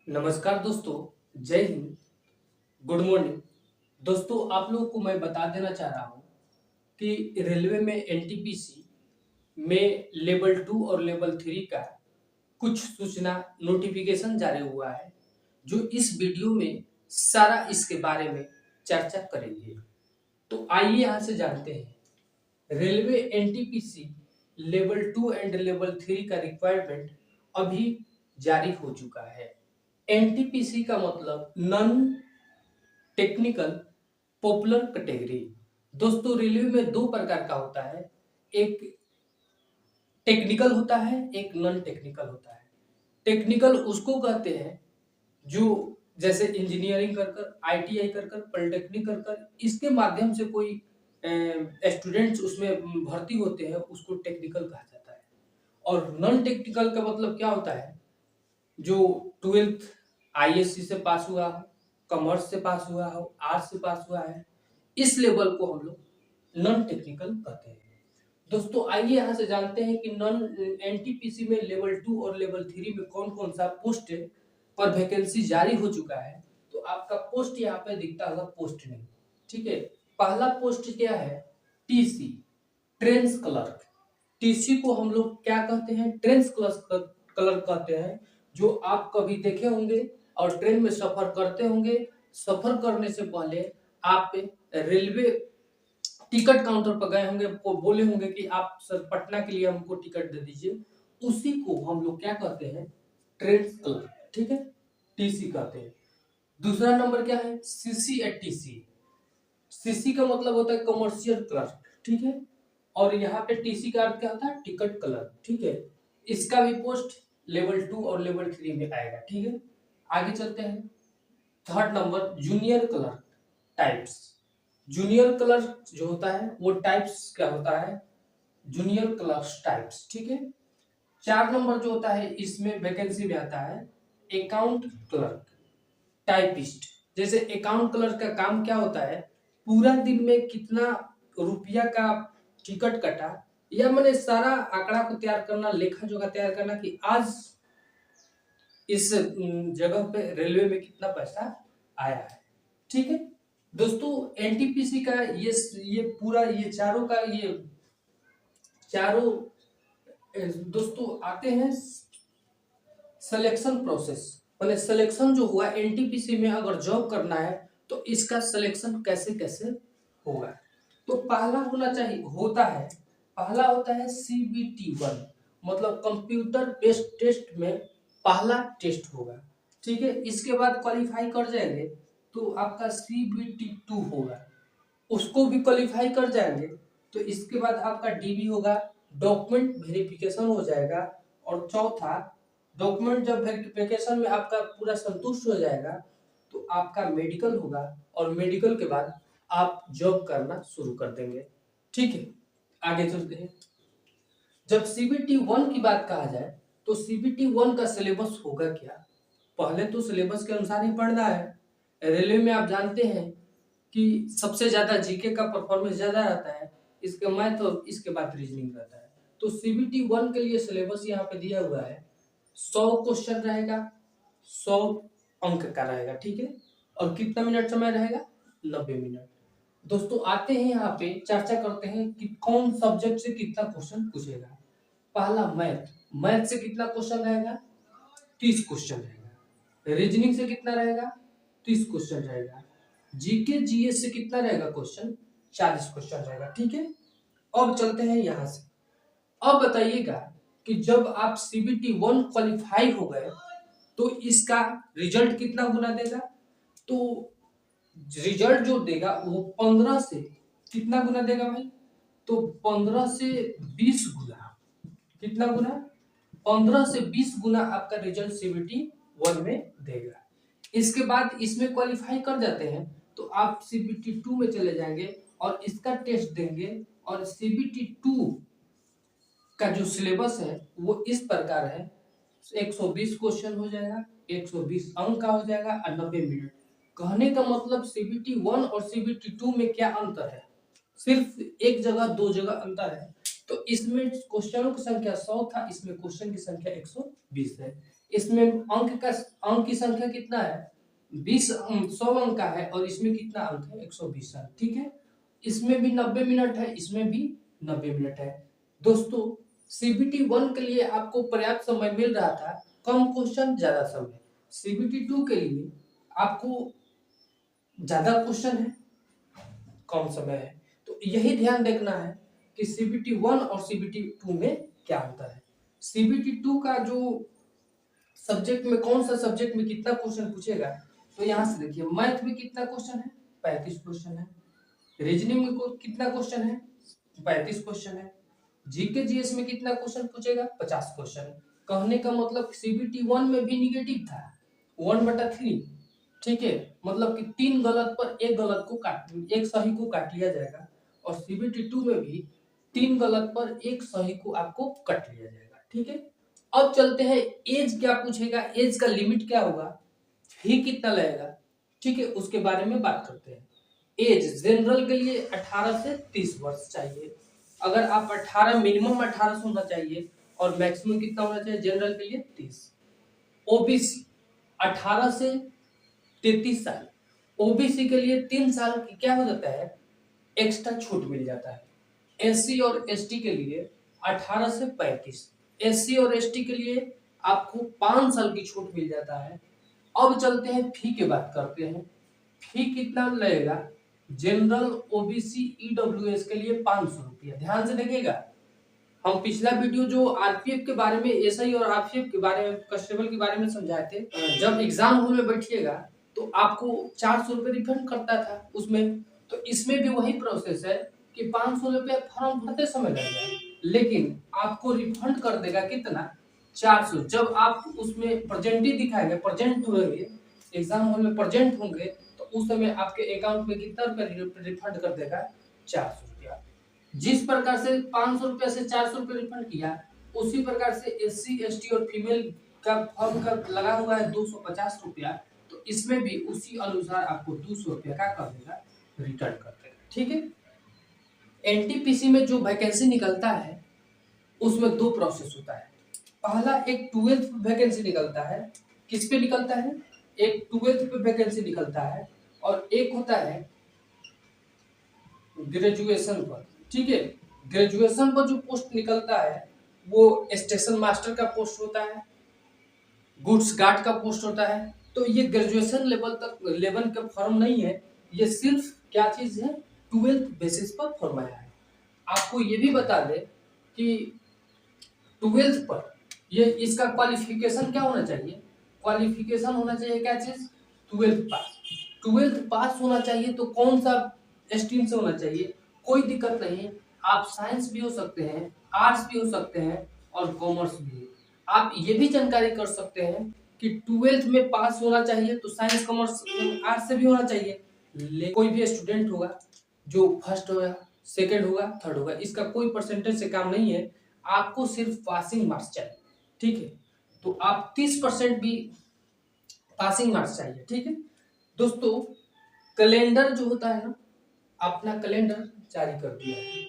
नमस्कार दोस्तों, जय हिंद, गुड मॉर्निंग। दोस्तों आप लोगों को मैं बता देना चाह रहा हूँ कि रेलवे में एनटीपीसी में लेवल 2 और लेवल 3 का कुछ सूचना नोटिफिकेशन जारी हुआ है, जो इस वीडियो में सारा इसके बारे में चर्चा करेंगे। तो आइए यहाँ से जानते हैं। Railway NTPC level 2 and level 3 का रिक्वायरमेंट अभी जारी हो चुका है। एनटीपीसी का मतलब नॉन टेक्निकल पॉपुलर कैटेगरी। दोस्तों रेलवे में दो प्रकार का होता है, एक टेक्निकल होता है, एक नॉन टेक्निकल होता है। टेक्निकल उसको कहते हैं जो जैसे इंजीनियरिंग कर कर, आईटीआई कर कर, पॉलिटेक्निक कर कर, इसके माध्यम से कोई स्टूडेंट्स उसमें भर्ती होते हैं, उसको टेक्निकल कहा जाता है। और नॉन टेक्निकल का मतलब क्या होता है, जो 12th आईएससी से पास हुआ हो, कॉमर्स से पास हुआ हो, आर्ट्स से पास हुआ है, इस लेवल को हम लोग नॉन टेक्निकल कहते हैं। दोस्तों आइए यहाँ से जानते हैं कि नॉन एनटीपीसी में लेवल 2 और लेवल 3 में कौन कौन सा पोस्ट पर वैकेंसी जारी हो चुका है। तो आपका पोस्ट यहाँ पे दिखता होगा, पोस्ट नेम, ठीक है। पहला पोस्ट क्या है, टीसी, ट्रेंस क्लर्क। टीसी को हम लोग क्या कहते हैं, ट्रेंस क्लर्क कहते हैं। जो आप कभी देखे होंगे और ट्रेन में सफर करते होंगे, सफर करने से पहले आप रेलवे टिकट काउंटर पर गए होंगे, को बोले होंगे कि आप सर पटना के लिए हमको टिकट दे दीजिए, उसी को हम लोग क्या कहते हैं, ट्रेन क्लर्क, ठीक है, टीसी कहते हैं। दूसरा नंबर क्या है, सीसी या टीसी। सीसी का मतलब होता है कमर्शियल क्लर्क, ठीक है। और यहाँ पे टीसी का अर्थ क्या होता है, टिकट क्लर्क, ठीक है। इसका भी पोस्ट लेवल 2 और लेवल 3 में आएगा, ठीक है। आगे चलते हैं। Third number junior clerk types. Junior clerk जो होता है वो टाइप्स क्या होता है, जूनियर क्लर्क टाइप्स, ठीक है। 4 नंबर जो होता है इसमें वैकेंसी में आता है अकाउंट क्लर्क टाइपिस्ट। जैसे अकाउंट क्लर्क का काम क्या होता है, पूरा दिन में कितना रुपया का टिकट कटा, या मैंने सारा आंकड़ा को तैयार करना, लेखा जोखा तैयार करना कि आज इस जगह पे रेलवे में कितना पैसा आया है, ठीक है। दोस्तों एनटीपीसी का ये पूरा ये चारों का ये चारों दोस्तों आते हैं सिलेक्शन प्रोसेस। पहले सिलेक्शन जो हुआ एनटीपीसी में, अगर जॉब करना है तो इसका सिलेक्शन कैसे कैसे होगा। तो पहला होना चाहिए होता है, पहला होता है CBT 1, मतलब कंप्यूटर बेस्ड टेस्ट में पहला टेस्ट होगा, ठीक है। इसके बाद क्वालिफाई कर जाएंगे तो आपका CBT 2 होगा, उसको भी क्वालिफाई कर जाएंगे तो इसके बाद आपका डीबी होगा, डॉक्यूमेंट वेरिफिकेशन हो जाएगा। और चौथा, डॉक्यूमेंट जब वेरिफिकेशन में आपका पूरा संतुष्ट हो जाएगा तो आपका मेडिकल होगा, और मेडिकल के बाद आप जॉब करना शुरू कर देंगे, ठीक है। आगे चलते हैं। जब CBT 1 की बात कहा जाए तो CBT 1 का सिलेबस होगा क्या, पहले तो सिलेबस के अनुसार ही पढ़ना है। रेलवे में आप जानते हैं कि सबसे ज्यादा जीके का परफॉर्मेंस ज्यादा रहता है, इसके मैथ और इसके बाद रीजनिंग रहता है। तो CBT 1 के लिए सिलेबस यहाँ पे दिया हुआ है, 100 क्वेश्चन रहेगा, 100 अंक का रहेगा, ठीक है। और कितना मिनट समय रहेगा, 90 मिनट। दोस्तों आते हैं यहाँ पे, चर्चा करते हैं कि कौन सब्जेक्ट से कितना क्वेश्चन पूछेगा। पहला मैथ, मैथ से कितना क्वेश्चन रहेगा, 30 क्वेश्चन रहेगा। रीजनिंग से कितना रहेगा, 30 क्वेश्चन रहेगा। जीके जीएस से कितना रहेगा क्वेश्चन, 40 क्वेश्चन रहेगा, ठीक है। अब चलते हैं यहां से। अब बताइएगा कि जब आप CBT 1 क्वालिफाई हो गए तो इसका रिजल्ट कितना गुना देगा। तो रिजल्ट जो देगा वो 15 से कितना गुना देगा भाई, तो 15 से 20 गुना। कितना गुना, 15 से 20 गुना आपका रिजल्ट CBT 1 में देगा। इसके बाद इसमें क्वालिफाई कर जाते हैं तो आप CBT 2 में चले जाएंगे और इसका टेस्ट देंगे। और CBT 2 का जो सिलेबस है वो इस प्रकार है, 120 क्वेश्चन हो जाएगा, 120 अंक का हो जाएगा और 90 मिनट। कहने का मतलब CBT 1 और CBT 2 में क्या अंतर है, सिर्फ एक जगह दो जगह अंतर है। तो इसमें क्वेश्चनों की संख्या 100 था, इसमें क्वेश्चन की संख्या 120 है। इसमें अंक की संख्या कितना है 100 अंक का है और इसमें कितना अंक है 120 अंक। ठीक है, इसमें भी 90 मिनट है, इसमें भी 90 मिनट है। दोस्तों CBT 1 के लिए आपको पर्याप्त समय मिल रहा था, कम क्वेश्चन ज्यादा समय। CBT 2 के लिए आपको ज्यादा क्वेश्चन है, कम समय है। तो यही ध्यान देखना है कि CBT 1 और CBT 2 में क्या अंतर है। CBT 2 का जो सब्जेक्ट में कौन सा सब्जेक्ट में कितना क्वेश्चन पूछेगा, तो यहाँ से देखिए मैथ में कितना क्वेश्चन है 35 क्वेश्चन है, रीजनिंग में कितना क्वेश्चन है 35 क्वेश्चन है, जीके जीएस में कितना क्वेश्चन पूछेगा 50 क्वेश्चन। कहने का मतलब CBT 1 में भी निगेटिव था 1/3। ठीक है, मतलब कि 3 गलत पर एक सही को काट लिया जाएगा, और CBT 2 में भी 3 गलत पर एक सही को आपको कट लिया जाएगा। ठीक है, अब चलते हैं एज क्या पूछेगा, एज का लिमिट क्या होगा, फी कितना लगेगा। ठीक है, उसके बारे में बात करते हैं। एज जनरल के लिए 18 से 30 वर्ष चाहिए। अगर आप 18 मिनिमम 18 होना चाहिए और मैक्सिमम कितना होना चाहिए जनरल के लिए 30। ओबीसी 18 से 33 साल, ओबीसी के लिए 3 साल की क्या हो जाता है एक्स्ट्रा छूट मिल जाता है। एससी और एसटी के लिए 18 से 35, एससी और एसटी के लिए आपको 5 साल की छूट मिल जाता है। अब चलते हैं फी की बात करते हैं। फी कितना लगेगा जनरल ओबीसी ईडब्ल्यूएस के लिए 500 रुपया। ध्यान से देखिएगा, हम पिछला वीडियो जो आरपीएफ के बारे में, एसआई और आरपीएफ के बारे में, कांस्टेबल के बारे में समझाए थे, जब एग्जाम हॉल में बैठिएगा तो आपको 400 रुपये रिफंड करता था उसमें। तो इसमें भी वही प्रोसेस है कि 500 रुपये फॉर्म भरते समय लगेगा, लेकिन आपको रिफंड कर देगा कितना 400। जब आप उसमें प्रेजेंट ही दिखाएंगे, प्रेजेंट होंगे एग्जाम हॉल में, प्रेजेंट होंगे, तो उस समय आपके अकाउंट में कितना रुपया रिफंड कर देगा 400 रुपया। जिस प्रकार से 500 रुपया से 400 रुपया रिफंड किया, उसी प्रकार से एससी एसटी और फीमेल का फॉर्म का लगा हुआ है 250 रुपया, तो इसमें भी उसी अनुसार आपको 200 रुपया का कर देगा, रिटर्न कर देगा। ठीक है, एनटीपीसी में जो वैकेंसी निकलता है उसमें 2 प्रोसेस होता है। पहला एक 12th वैकेंसी निकलता है, किस पे निकलता है, एक 12th पे वैकेंसी निकलता है, और एक होता है ग्रेजुएशन पर। ठीक है, ग्रेजुएशन पर जो पोस्ट निकलता है वो स्टेशन मास्टर का पोस्ट होता है, गुड्स गार्ड का पोस्ट होता है। तो ये ग्रेजुएशन लेवल का फॉर्म नहीं है, ये सिर्फ क्या चीज है 12th बेसिस पर फॉर्म आया है। आपको ये भी बता दें कि 12th पर ये इसका क्वालिफिकेशन क्या होना चाहिए, क्वालिफिकेशन होना चाहिए क्या चीज 12th पास। 12th पास होना चाहिए तो कौन सा स्ट्रीम से होना चाहिए, कोई दिक्कत नहीं, आप साइंस भी हो सकते हैं, आर्ट्स भी हो सकते हैं और कॉमर्स भी। आप ये भी जानकारी कर सकते हैं कि 12th में पास होना चाहिए तो साइंस कॉमर्स आर्ट्स से भी होना चाहिए। कोई भी स्टूडेंट होगा जो फर्स्ट होगा, सेकंड होगा, थर्ड होगा, इसका कोई परसेंटेज से काम नहीं है, आपको सिर्फ पासिंग मार्क्स चाहिए। ठीक है, तो आप 30% भी पासिंग मार्क्स चाहिए। ठीक है दोस्तों, कैलेंडर जो होता है ना, अपना कैलेंडर जारी कर दिया है।